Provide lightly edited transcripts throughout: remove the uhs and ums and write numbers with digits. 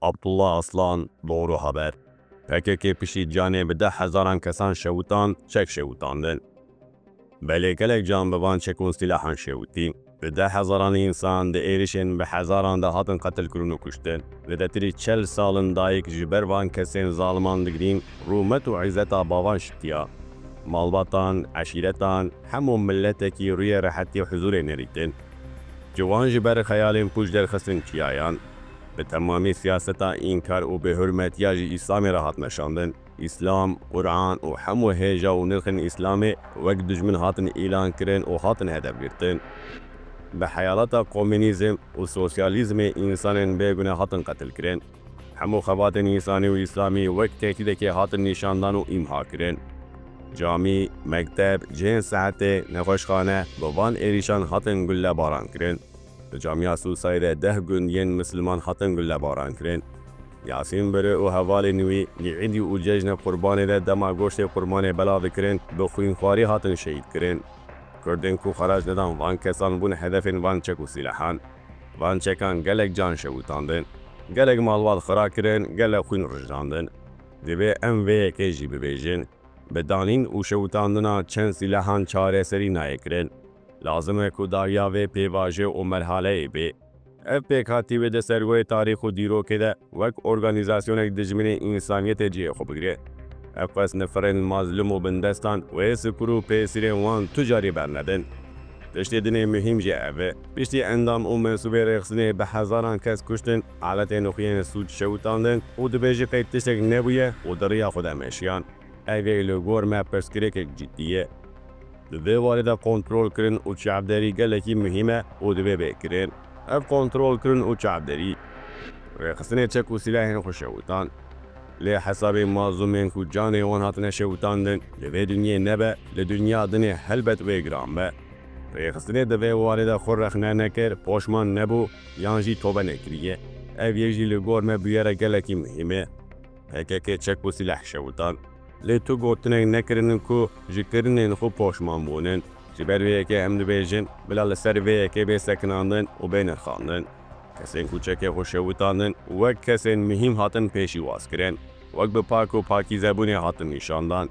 Abdullah Aslan, Doğru Haber. PKK Piştî Canê bi Deh Hezaran Kesan Şewitand, Çek Şewitandin. Belê gelek can bavan çekûsîlehan şewitîn. Bi Deh Hezaranî însan di êrîşên bi hezaran de hatin qetilkirin û kuştin. Zêdetirî 40 salin dayîk ji ber van kesên zaliman digirîn, rûmet û îzzeta bavan şikiya. Malbatan, eşîretan, hemû miletekî rûyê rihetî huzûrê nêrîtin. Ciwan ji ber xeyalên pûj derxistin çiyayan. Bi temamî siyaseta înkar û bêhurmetiya jî İslamê re hat neşandin. İslam, Qur'an û hemû hêja û nirxên İslamê wek dijmin hatin îlan kirin û hatin hedefgirtin. Bi heyalata komünîzm û sosyalîzmê însanên bêgune hatin qetilkirin. Hemû xebatên însanî û İslamî wek tehdîdekê hatin nîşandan û îmha kirin. Camî, mekteb, cihên sehetê, nexweşxane bi van êrîşan hatin gullebaran kirin. Li camiya Sûsayê de 10 gundiyên misliman hatin gullebaran kirin. Yasîn berê û hevalên wî li îdî û cejnê qurbanê de dema goştê qurbanê belav dikirin, bi xwînxwarî hatin şehîd kirin. Kurdên ku xerac nedan van kesan bûn hedefên van çekûsîlehan. Van çekan gelek can şewitandin. Gelek malbat xira kirin, gelek xwîn rijandin. Divê em vê yekê jî bibêjin. Bi danîn û şewitandina çend sîlehan çareserî nayê kirin. Lazim e ku dariya vê pêvajoyê û merhaleyê bê. Ev pêkhatî de sergoyê tarîx û dîrokê de wek organîzasyonek dijminê însaniyetê cihê xwe bigire. Ev qes neferên mazlum û bindestan wê sikur û pêsîrên wan tu carî bernedin. Tiştê dinê mühîm jî ev e. Piştî endam û mensûbê rêxistinê bi hezaran kes kuştin, aletên xuyên sûd şewitandin û dibêjî qey tiştek nebûye û di riya xwe de meşiyan. Ev ê li gor me pirsgirêkek cidî ye. Divê warê de kontrol kirin û çavderî gelekî mühîm e û divê bêkirin. Ev kontrol kirin û çavderî. Rêxistinê çekûsîlehên xwe şewitand. Lê hesabê mazlûmên ku canê wan hatine şewitandin, li vê dinyayê nebe, li dunya dinê helbet wê giran be. Rêxistinê divê warê de xwe rexne nekir, poşman nebû, yan jî tobe nekiriye. Ev yê jî li gor me bûyere gelekî mühîm e. PKK çekûsîleh şewitand. Lê tu gotinek nekirinin ku ji kirinên xwe poşman bûnin. Ji ber vê yekê em dibêjin, bila li ser vê yekê bê sekinandin û bê nirxandin. Kesên ku çekê xwe şewitandin, wek kesên mühîm hatin pêşî waskirin. Wek bi pak û pakîzebûnê hatin nîşandan.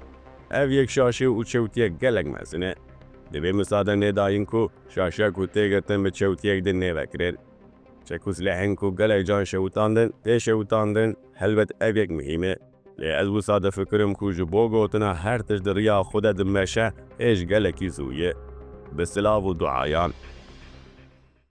Ev yek şaşî û çewtiyek gelek mezin e. Divê misadenê dayîn ku şaşiya ku têgirtin bi çewtiyek de nêvekirin. Çekûsîlehên ku gelek can şewitandin, tê şewitandin, helbet ev yek mühîm e. Lê ez wisa difikirim ku ji bo gotina her tişt di riya xwe de dimeşe hêj gelekî zû ye. Bi silav û duayan.